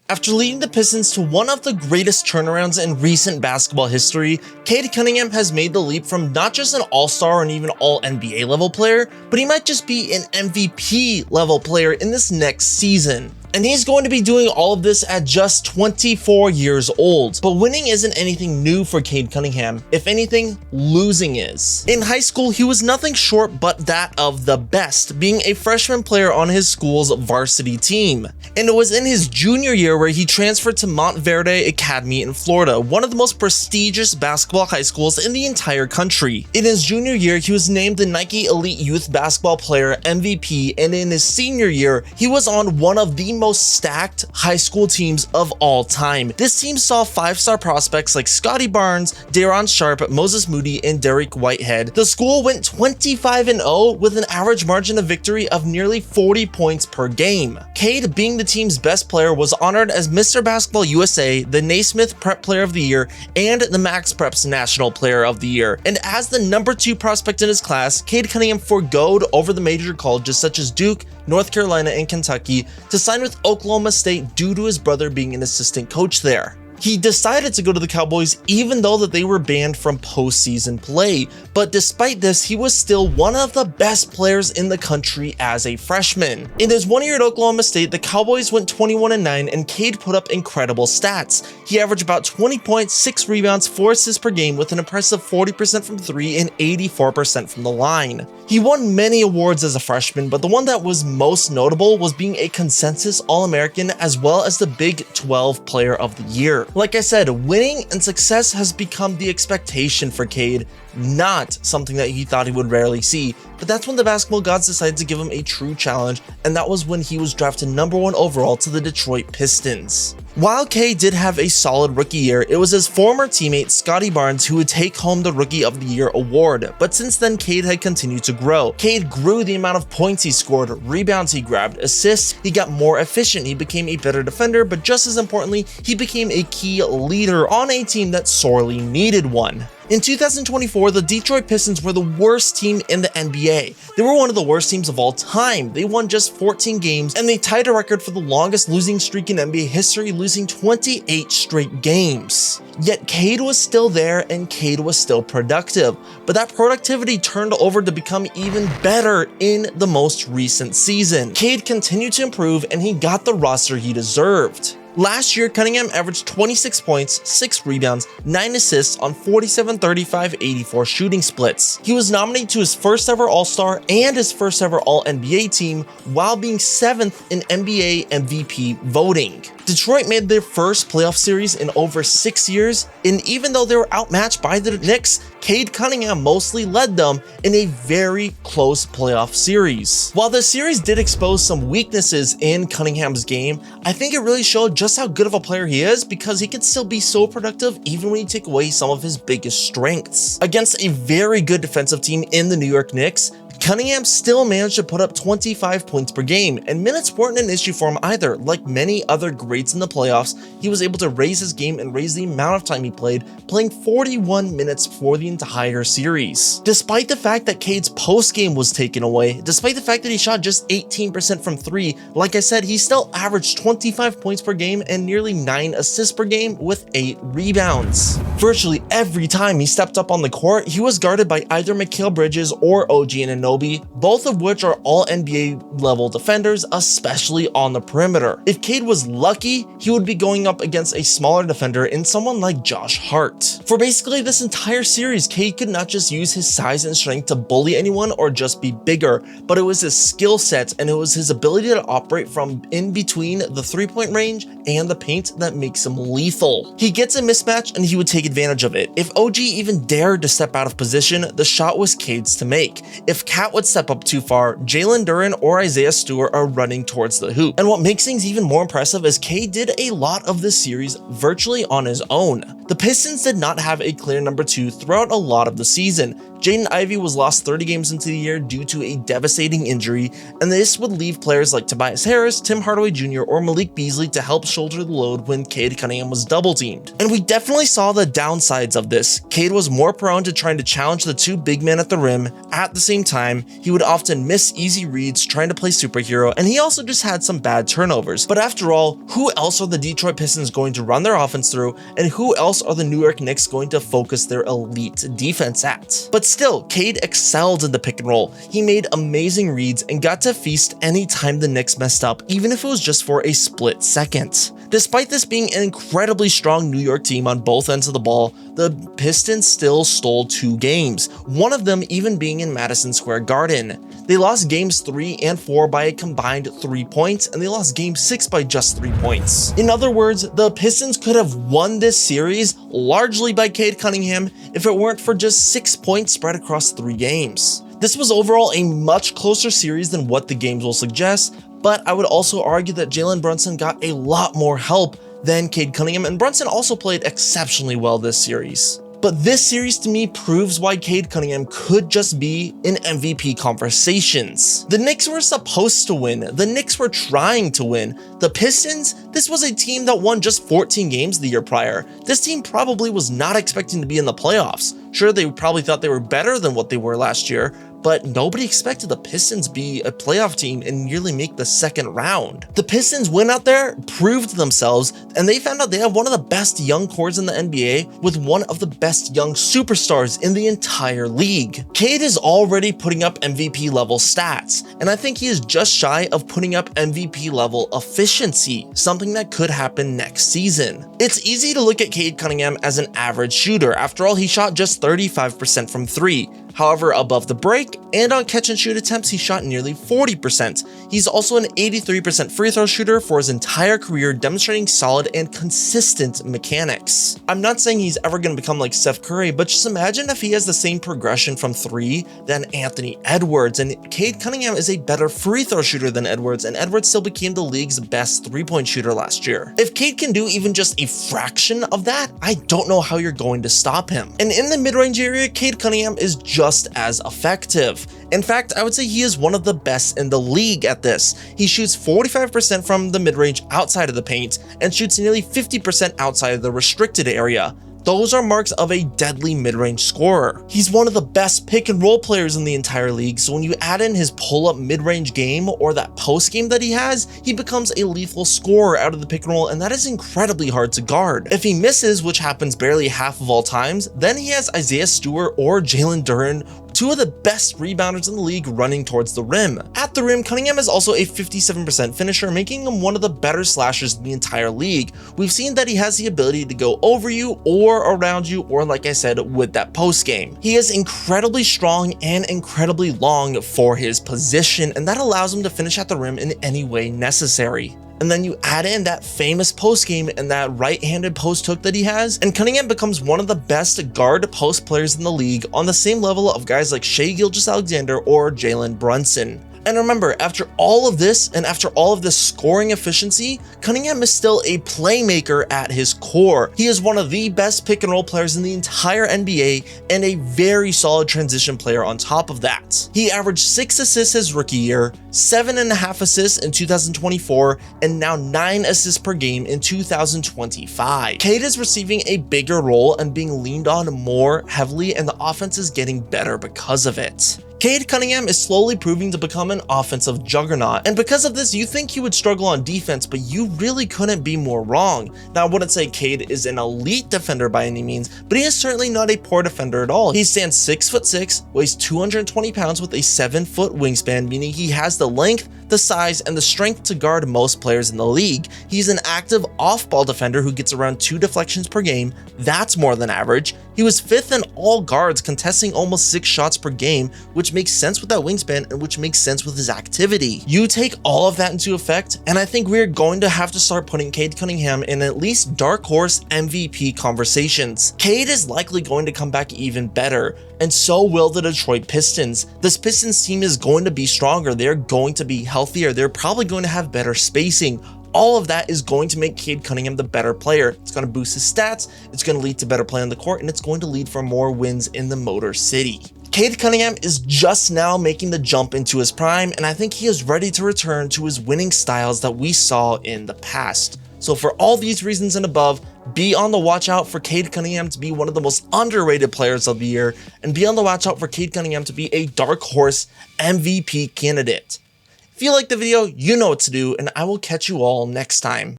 After leading the Pistons to one of the greatest turnarounds in recent basketball history, Cade Cunningham has made the leap from not just an all-star and even all-NBA level player, but he might just be an MVP level player in this next season. And he's going to be doing all of this at just 24 years old. But winning isn't anything new for Cade Cunningham. If anything, losing is. In high school, he was nothing short but that of the best, being a freshman player on his school's varsity team. And it was in his junior year where he transferred to Montverde Academy in Florida, one of the most prestigious basketball high schools in the entire country. In his junior year, he was named the Nike Elite Youth Basketball Player MVP, and in his senior year, he was on one of the most stacked high school teams of all time. This team saw 5-star prospects like Scotty Barnes, Daron Sharp, Moses Moody, and Derek Whitehead. The school went 25-0 with an average margin of victory of nearly 40 points per game. Cade, being the team's best player, was honored as Mr. Basketball USA, the Naismith Prep Player of the Year, and the Max Preps National Player of the Year. And as the number 2 prospect in his class, Cade Cunningham forgoed over the major colleges such as Duke, North Carolina, and Kentucky to sign with Oklahoma State due to his brother being an assistant coach there. He decided to go to the Cowboys even though that they were banned from postseason play, but despite this, he was still one of the best players in the country as a freshman. In his 1 year at Oklahoma State, the Cowboys went 21-9 and Cade put up incredible stats. He averaged about 20 points, 6 rebounds, 4 assists per game with an impressive 40% from 3 and 84% from the line. He won many awards as a freshman, but the one that was most notable was being a consensus All-American as well as the Big 12 Player of the Year. Like I said, winning and success has become the expectation for Cade, not something that he thought he would rarely see, but that's when the basketball gods decided to give him a true challenge, and that was when he was drafted number 1 overall to the Detroit Pistons. While Cade did have a solid rookie year, it was his former teammate Scotty Barnes who would take home the Rookie of the Year award, but since then Cade had continued to grow. Cade grew the amount of points he scored, rebounds he grabbed, assists, he got more efficient, he became a better defender, but just as importantly, he became a key leader on a team that sorely needed one. In 2024, the Detroit Pistons were the worst team in the NBA. They were one of the worst teams of all time. They won just 14 games, and they tied a record for the longest losing streak in NBA history, losing 28 straight games. Yet Cade was still there, and Cade was still productive. But that productivity turned over to become even better in the most recent season. Cade continued to improve, and he got the roster he deserved. Last year, Cunningham averaged 26 points, 6 rebounds, 9 assists on 47, 35, 84 shooting splits. He was nominated to his first ever All-Star and his first ever All-NBA team while being 7th in NBA MVP voting. Detroit made their first playoff series in over 6 years, and even though they were outmatched by the Knicks, Cade Cunningham mostly led them in a very close playoff series. While the series did expose some weaknesses in Cunningham's game, I think it really showed just how good of a player he is because he can still be so productive even when you take away some of his biggest strengths. Against a very good defensive team in the New York Knicks, Cunningham still managed to put up 25 points per game, and minutes weren't an issue for him either. Like many other greats in the playoffs, he was able to raise his game and raise the amount of time he played, playing 41 minutes for the entire series. Despite the fact that Cade's post game was taken away, despite the fact that he shot just 18% from 3, like I said, he still averaged 25 points per game and nearly 9 assists per game with 8 rebounds. Virtually every time he stepped up on the court, he was guarded by either Mikal Bridges or OG Anunoby, both of which are all NBA level defenders, especially on the perimeter. If Cade was lucky, he would be going up against a smaller defender in someone like Josh Hart. For basically this entire series, Cade could not just use his size and strength to bully anyone or just be bigger, but it was his skill set and it was his ability to operate from in between the 3-point range and the paint that makes him lethal. He gets a mismatch and he would take advantage of it. If OG even dared to step out of position, the shot was Cade's to make. If Cat would step up too far, Jalen Duren or Isaiah Stewart are running towards the hoop. And what makes things even more impressive is Cade did a lot of this series virtually on his own. The Pistons did not have a clear number 2 throughout a lot of the season. Jaden Ivey was lost 30 games into the year due to a devastating injury, and this would leave players like Tobias Harris, Tim Hardaway Jr., or Malik Beasley to help shoulder the load when Cade Cunningham was double teamed. And we definitely saw the downsides of this. Cade was more prone to trying to challenge the 2 big men at the rim at the same time, time, he would often miss easy reads trying to play superhero, and he also just had some bad turnovers. But after all, who else are the Detroit Pistons going to run their offense through, and who else are the New York Knicks going to focus their elite defense at? But still, Cade excelled in the pick and roll. He made amazing reads and got to feast anytime the Knicks messed up, even if it was just for a split second. Despite this being an incredibly strong New York team on both ends of the ball, the Pistons still stole 2 games, one of them even being in Madison Square Garden. They lost games 3 and 4 by a combined 3 points, and they lost game 6 by just 3 points. In other words, the Pistons could have won this series largely by Cade Cunningham if it weren't for just 6 points spread across 3 games. This was overall a much closer series than what the games will suggest, but I would also argue that Jalen Brunson got a lot more help than Cade Cunningham, and Brunson also played exceptionally well this series. But this series to me proves why Cade Cunningham could just be in MVP conversations. The Knicks were supposed to win. The Knicks were trying to win. The Pistons, this was a team that won just 14 games the year prior. This team probably was not expecting to be in the playoffs. Sure, they probably thought they were better than what they were last year, but nobody expected the Pistons be a playoff team and nearly make the second round. The Pistons went out there, proved themselves, and they found out they have one of the best young cores in the NBA with one of the best young superstars in the entire league. Cade is already putting up MVP level stats, and I think he is just shy of putting up MVP level efficiency, something that could happen next season. It's easy to look at Cade Cunningham as an average shooter. After all, he shot just 35% from 3. However, above the break and on catch and shoot attempts, he shot nearly 40%. He's also an 83% free throw shooter for his entire career, demonstrating solid and consistent mechanics. I'm not saying he's ever going to become like Steph Curry, but just imagine if he has the same progression from 3 than Anthony Edwards, and Cade Cunningham is a better free throw shooter than Edwards, and Edwards still became the league's best 3-point shooter last year. If Cade can do even just a fraction of that, I don't know how you're going to stop him. And in the mid-range area, Cade Cunningham is just as effective. In fact, I would say he is one of the best in the league at this. He shoots 45% from the mid-range outside of the paint and shoots nearly 50% outside of the restricted area. Those are marks of a deadly mid-range scorer. He's one of the best pick and roll players in the entire league, so when you add in his pull-up mid-range game or that post game that he has, he becomes a lethal scorer out of the pick and roll, and that is incredibly hard to guard. If he misses, which happens barely half of all times, then he has Isaiah Stewart or Jalen Duren, 2 of the best rebounders in the league, running towards the rim. At the rim, Cunningham is also a 57% finisher, making him one of the better slashers in the entire league. We've seen that he has the ability to go over you or around you, or like I said, with that post game. He is incredibly strong and incredibly long for his position, and that allows him to finish at the rim in any way necessary. And then you add in that famous post game and that right-handed post hook that he has, and Cunningham becomes one of the best guard post players in the league, on the same level of guys like Shai Gilgeous-Alexander or Jalen Brunson. And remember, after all of this and after all of this scoring efficiency, Cunningham is still a playmaker at his core. He is one of the best pick and roll players in the entire NBA and a very solid transition player on top of that. He averaged 6 assists his rookie year, 7.5 assists in 2024, and now 9 assists per game in 2025. Cade is receiving a bigger role and being leaned on more heavily, and the offense is getting better because of it. Cade Cunningham is slowly proving to become an offensive juggernaut, and because of this, you think he would struggle on defense, but you really couldn't be more wrong. Now, I wouldn't say Cade is an elite defender by any means, but he is certainly not a poor defender at all. He stands 6'6", weighs 220 pounds with a 7-foot wingspan, meaning he has the length, the size, and the strength to guard most players in the league. He's an active off-ball defender who gets around 2 deflections per game. That's more than average. He was 5th in all guards, contesting almost 6 shots per game, which makes sense with that wingspan and which makes sense with his activity. You take all of that into effect, and I think we're going to have to start putting Cade Cunningham in at least dark horse MVP conversations. Cade is likely going to come back even better, and so will the Detroit Pistons. This Pistons team is going to be stronger. They're going to be healthier. They're probably going to have better spacing. All of that is going to make Cade Cunningham the better player. It's going to boost his stats, it's going to lead to better play on the court, and it's going to lead for more wins in the Motor City. Cade Cunningham is just now making the jump into his prime, and I think he is ready to return to his winning styles that we saw in the past. So for all these reasons and above, Be on the watch out for Cade Cunningham to be one of the most underrated players of the year, and be on the watch out for Cade Cunningham to be a dark horse MVP candidate. If you liked the video, you know what to do, and I will catch you all next time.